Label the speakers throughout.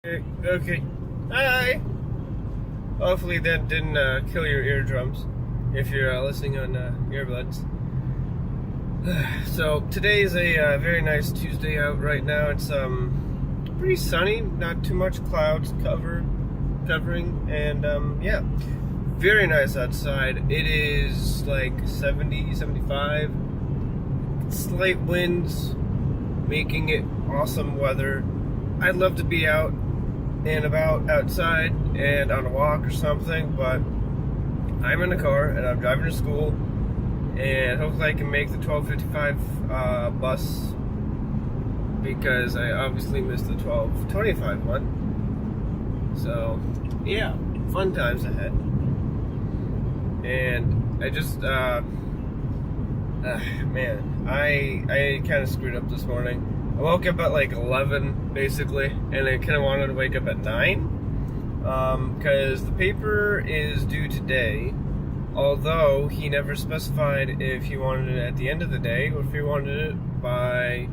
Speaker 1: Okay. Hi. Hopefully that didn't kill your eardrums if you're listening on earbuds. So today's a very nice Tuesday out right now. It's pretty sunny, not too much clouds covering, and yeah, very nice outside. It is like 70, 75, slight winds, making it awesome weather. I'd love to be out and about outside and on a walk or something, but I'm in the car and I'm driving to school, and hopefully I can make the 12:55 bus, because I obviously missed the 12:25 one. So yeah, fun times ahead. And I just man, I kind of screwed up this morning. I woke up at like 11 basically, and I kind of wanted to wake up at 9 because the paper is due today, although he never specified if he wanted it at the end of the day or if he wanted it by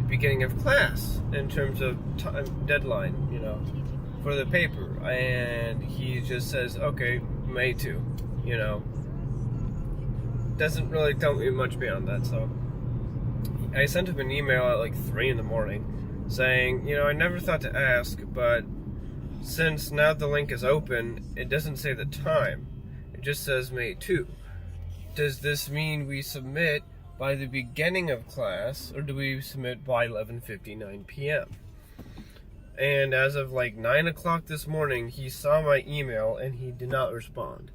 Speaker 1: the beginning of class in terms of time deadline, for the paper. And he just says, okay, May 2, doesn't really tell me much beyond that. So I sent him an email at like 3 in the morning saying, I never thought to ask, but since now the link is open, it doesn't say the time. It just says May 2. Does this mean we submit by the beginning of class, or do we submit by 11:59 p.m.? And as of like 9 o'clock this morning, he saw my email and he did not respond.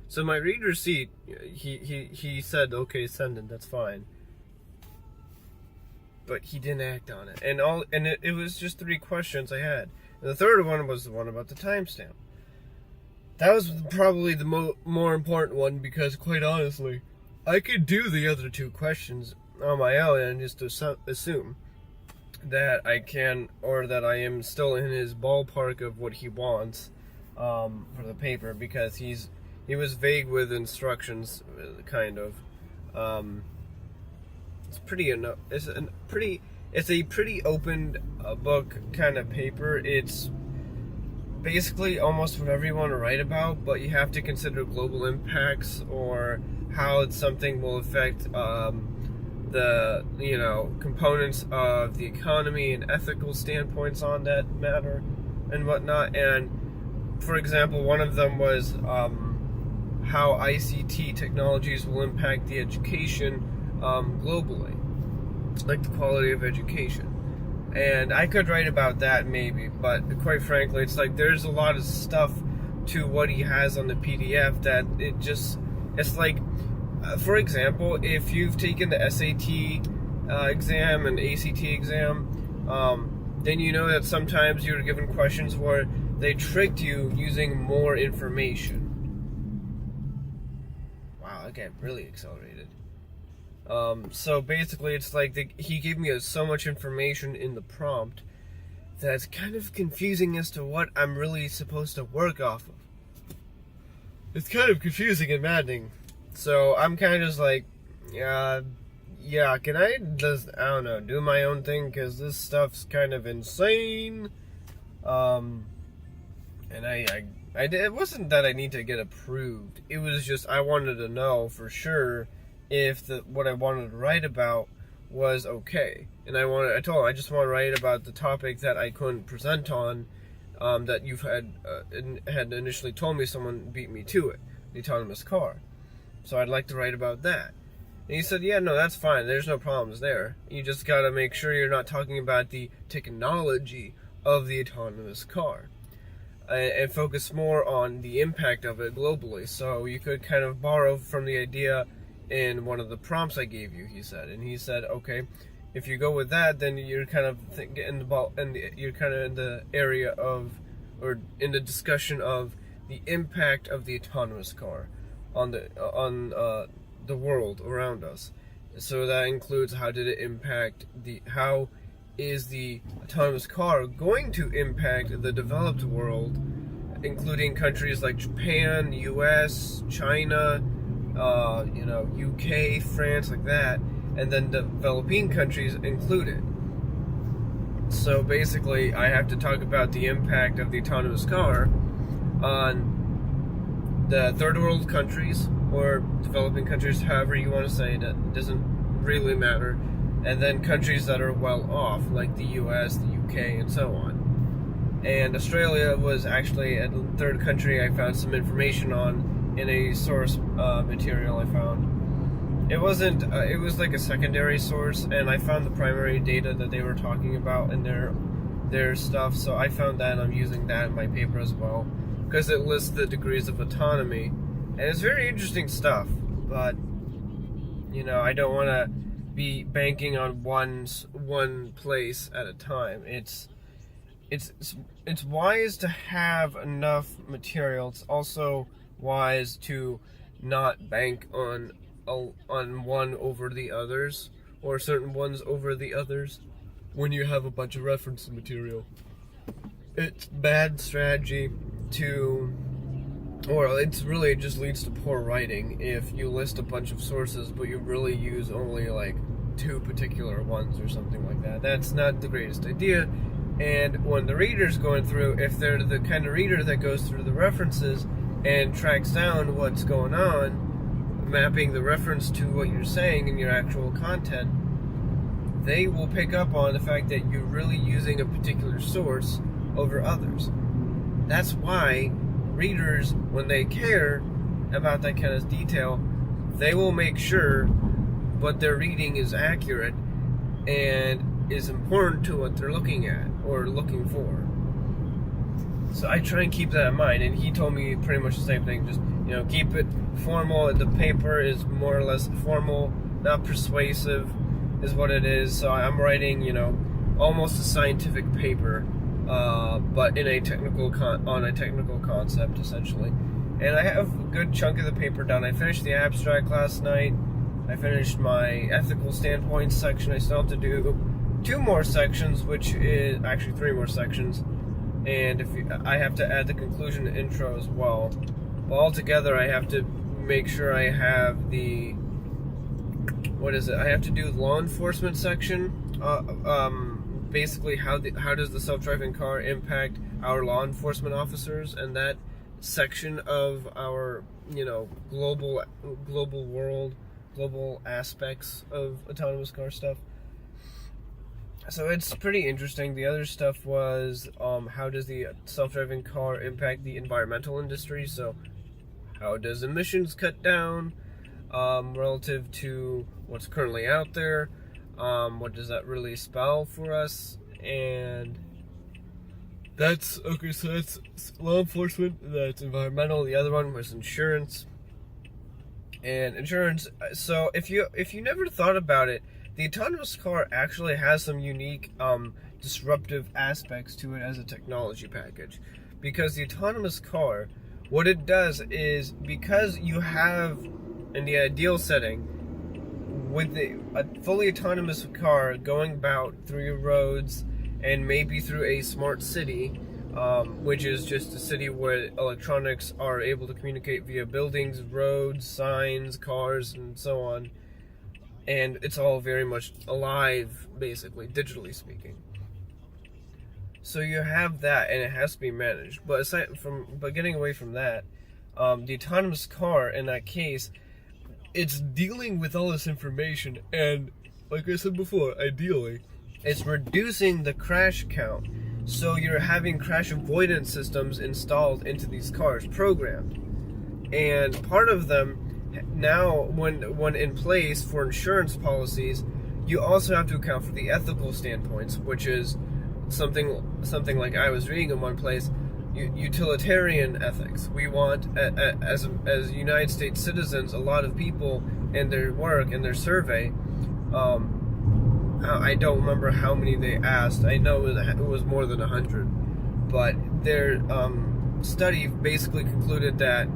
Speaker 1: So my read receipt, he said, okay, send it, that's fine. But he didn't act on it. And it was just 3 questions I had. And the third one was the one about the timestamp. That was probably the more important one, because quite honestly, I could do the other 2 questions on my own and just assume that I can, or that I am still in his ballpark of what he wants for the paper, because he was vague with instructions, kind of. It's a pretty open book kind of paper. It's basically almost whatever you want to write about, but you have to consider global impacts or how something will affect the components of the economy and ethical standpoints on that matter and whatnot. And for example, one of them was how ICT technologies will impact the education globally, like the quality of education. And I could write about that maybe, but quite frankly, it's like there's a lot of stuff to what he has on the PDF that it's like, for example, if you've taken the SAT exam and ACT exam, then you know that sometimes you're given questions where they tricked you using more information. Wow, I got really accelerated. So basically, it's like he gave me so much information in the prompt that's kind of confusing as to what I'm really supposed to work off of. It's kind of confusing and maddening. So I'm kind of just like, yeah, can I just, I don't know, do my own thing, because this stuff's kind of insane. And it wasn't that I need to get approved. It was just I wanted to know for sure if what I wanted to write about was okay. And I told him I just want to write about the topic that I couldn't present on, that you've had initially told me someone beat me to it, the autonomous car. So I'd like to write about that. And he said, yeah, no, that's fine. There's no problems there. You just got to make sure you're not talking about the technology of the autonomous car, and focus more on the impact of it globally. So you could kind of borrow from the idea in one of the prompts I gave you, he said. And he said, okay, if you go with that, then you're kind of you're kind of in the area of, or in the discussion of the impact of the autonomous car on the world around us. So that includes how did it impact how is the autonomous car going to impact the developed world, including countries like Japan, US, China, UK, France, like that, and then developing countries included. So basically, I have to talk about the impact of the autonomous car on the third world countries or developing countries, however you want to say it. It doesn't really matter. And then countries that are well off, like the US, the UK, and so on. And Australia was actually a third country I found some information on in a source material I found. It wasn't, it was like a secondary source, and I found the primary data that they were talking about in their stuff, so I found that and I'm using that in my paper as well, because it lists the degrees of autonomy, and it's very interesting stuff, but, you know, I don't want to be banking on one place at a time. It's wise to have enough material. It's also wise to not bank on one over the others, or certain ones over the others, when you have a bunch of reference material. It's bad strategy or it really just leads to poor writing if you list a bunch of sources but you really use only like 2 particular ones or something like that. That's not the greatest idea. And when the reader's going through, if they're the kind of reader that goes through the references and tracks down what's going on, mapping the reference to what you're saying in your actual content, they will pick up on the fact that you're really using a particular source over others. That's why readers, when they care about that kind of detail, they will make sure what they're reading is accurate and is important to what they're looking at or looking for. So I try and keep that in mind, and he told me pretty much the same thing. Just, you know, keep it formal. The paper is more or less formal, not persuasive, is what it is. So I'm writing, you know, almost a scientific paper, but in a on a technical concept essentially. And I have a good chunk of the paper done. I finished the abstract last night. I finished my ethical standpoints section. I still have to do 2 more sections, which is actually 3 more sections. And I have to add the conclusion and intro as well. But altogether, I have to make sure I have I have to do the law enforcement section. Basically, how does the self-driving car impact our law enforcement officers, and that section of our, you know, global world, global aspects of autonomous car stuff. So it's pretty interesting. The other stuff was how does the self-driving car impact the environmental industry? So how does emissions cut down relative to what's currently out there? What does that really spell for us? And that's okay. So that's law enforcement. That's environmental. The other one was insurance. And insurance. So if you never thought about it, the autonomous car actually has some unique disruptive aspects to it as a technology package. Because the autonomous car, what it does is, because you have, in the ideal setting, with a fully autonomous car going about through your roads and maybe through a smart city, which is just a city where electronics are able to communicate via buildings, roads, signs, cars, and so on. And it's all very much alive, basically, digitally speaking. So you have that, and it has to be managed. But getting away from that, the autonomous car, in that case, it's dealing with all this information, and like I said before, ideally, it's reducing the crash count. So you're having crash avoidance systems installed into these cars, programmed. And part of them, now, when in place for insurance policies, you also have to account for the ethical standpoints, which is something like I was reading in one place, utilitarian ethics. We want, as United States citizens, a lot of people in their work, in their survey, I don't remember how many they asked. I know it was more than 100, but their study basically concluded that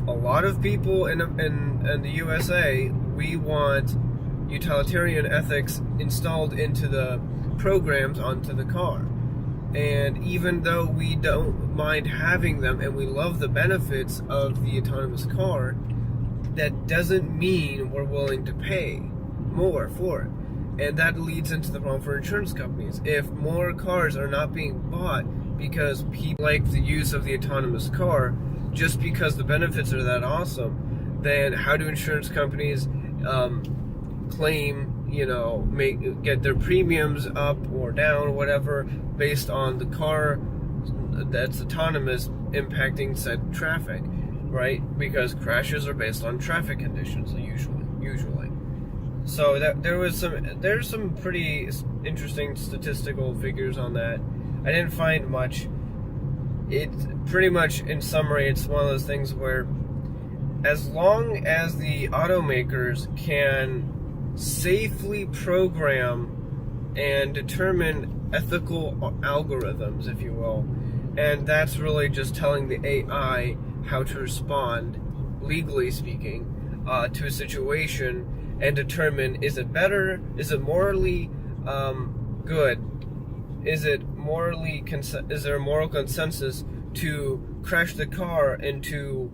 Speaker 1: a lot of people in the USA, we want utilitarian ethics installed into the programs onto the car. And even though we don't mind having them and we love the benefits of the autonomous car, that doesn't mean we're willing to pay more for it. And that leads into the problem for insurance companies. If more cars are not being bought because people like the use of the autonomous car, just because the benefits are that awesome, then how do insurance companies claim, get their premiums up or down, or whatever, based on the car that's autonomous impacting said traffic, right? Because crashes are based on traffic conditions usually. So there's some pretty interesting statistical figures on that. I didn't find much. It's pretty much, in summary, it's one of those things where as long as the automakers can safely program and determine ethical algorithms, if you will, and that's really just telling the AI how to respond, legally speaking, to a situation, and determine, is it better, is it morally good, is there a moral consensus to crash the car into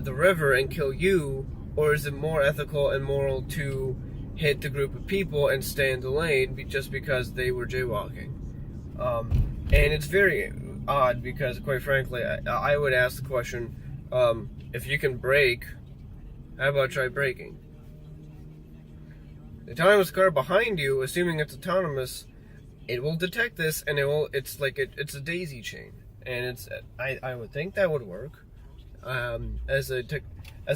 Speaker 1: the river and kill you, or is it more ethical and moral to hit the group of people and stay in the lane just because they were jaywalking? And it's very odd because, quite frankly, I would ask the question, if you can brake, how about try braking? The autonomous car behind you, assuming it's autonomous, it will detect this, and it's like it's a daisy chain, and I would think that would work as a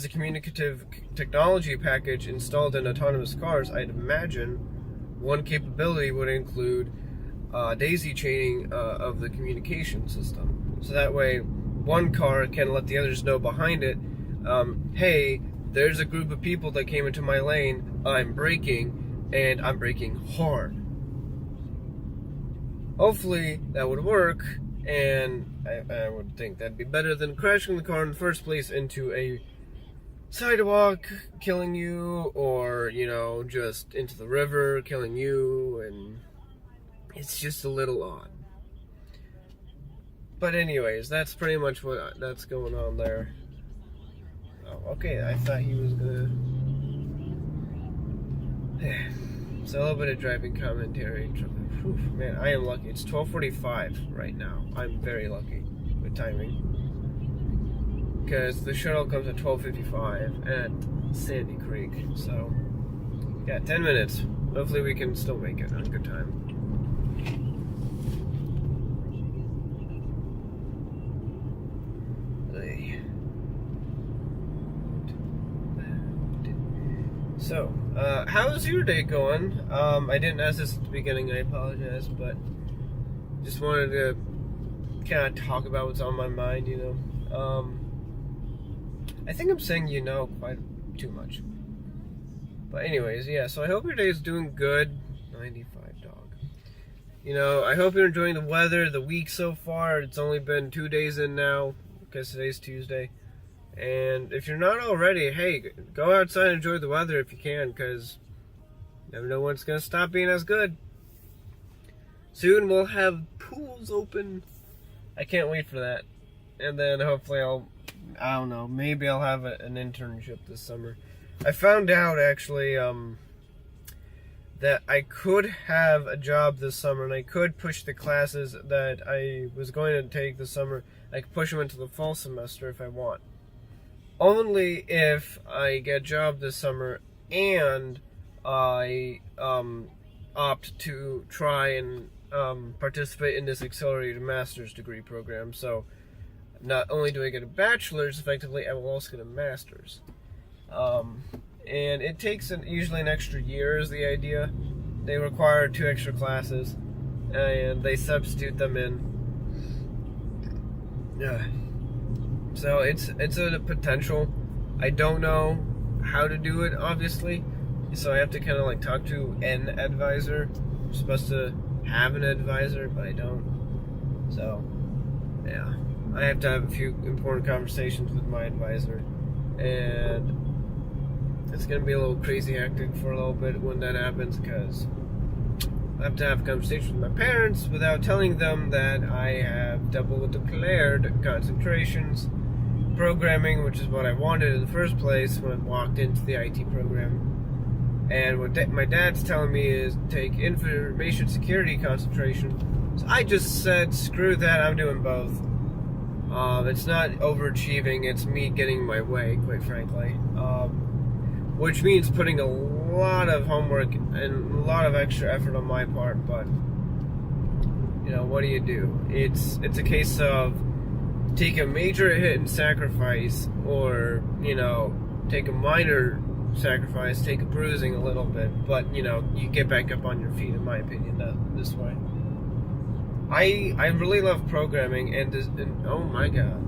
Speaker 1: communicative technology package installed in autonomous cars. I'd imagine one capability would include daisy chaining of the communication system, so that way one car can let the others know behind it, hey, there's a group of people that came into my lane, I'm braking, and I'm braking hard. Hopefully that would work, and I would think that'd be better than crashing the car in the first place into a sidewalk, killing you, or, just into the river, killing you, and it's just a little odd. But anyways, that's pretty much that's going on there. Oh, okay, I thought he was gonna... So a little bit of driving commentary. Whew, man, I am lucky. It's 12:45 right now. I'm very lucky with timing. Because the shuttle comes at 12:55 at Sandy Creek. So, yeah, 10 minutes. Hopefully we can still make it on a good time. So, how's your day going? I didn't ask this at the beginning, I apologize, but just wanted to kind of talk about what's on my mind, I think I'm saying quite too much. But anyways, yeah, so I hope your day is doing good. 95 dog. I hope you're enjoying the weather, the week so far. It's only been 2 days in now, because today's Tuesday. And if you're not already, hey, go outside and enjoy the weather if you can, because you never know when it's going to stop being as good. Soon we'll have pools open. I can't wait for that. And then hopefully I don't know, maybe I'll have an internship this summer. I found out, actually, that I could have a job this summer, and I could push the classes that I was going to take this summer. I could push them into the fall semester if I want. Only if I get a job this summer and I opt to try and participate in this accelerated master's degree program. So not only do I get a bachelor's, effectively, I will also get a master's. And it takes usually an extra year is the idea. They require 2 extra classes, and they substitute them in. So it's a potential. I don't know how to do it, obviously. So I have to kind of talk to an advisor. I'm supposed to have an advisor, but I don't. So, yeah. I have to have a few important conversations with my advisor. And it's going to be a little crazy hectic for a little bit when that happens, because I have to have a conversation with my parents without telling them that I have double declared concentrations programming, which is what I wanted in the first place when I walked into the IT program. And what my dad's telling me is take information security concentration. So I just said, screw that, I'm doing both. It's not overachieving, it's me getting my way, quite frankly. Which means putting a lot of homework and a lot of extra effort on my part, but you know, what do you do? It's a case of take a major hit and sacrifice, or, you know, take a minor sacrifice, take a bruising a little bit, but, you know, you get back up on your feet, in my opinion, this way. I really love programming, and oh my god,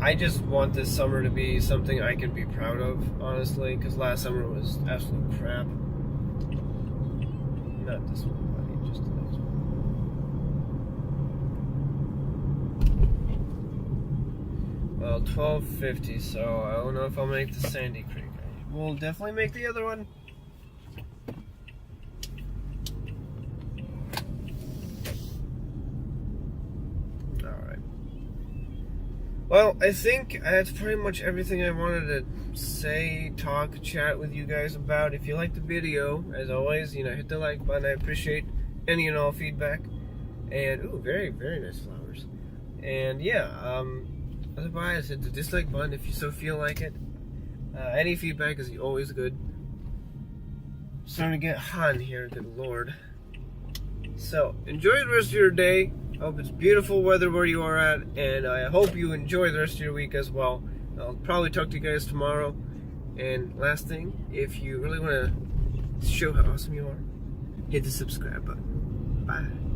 Speaker 1: I just want this summer to be something I can be proud of, honestly, because last summer was absolute crap. Not this one, buddy, just the next one. Well, 12:50, so I don't know if I'll make the Sandy Creek. We'll definitely make the other one. Alright. Well, I think that's pretty much everything I wanted to say, talk, chat with you guys about. If you liked the video, as always, you know, hit the like button. I appreciate any and all feedback. And, ooh, very, very nice flowers. And, yeah, otherwise, hit the dislike button if you so feel like it. Any feedback is always good. Starting to get hot in here, good lord. So, enjoy the rest of your day. I hope it's beautiful weather where you are at, and I hope you enjoy the rest of your week as well. I'll probably talk to you guys tomorrow. And last thing, if you really want to show how awesome you are, hit the subscribe button. Bye.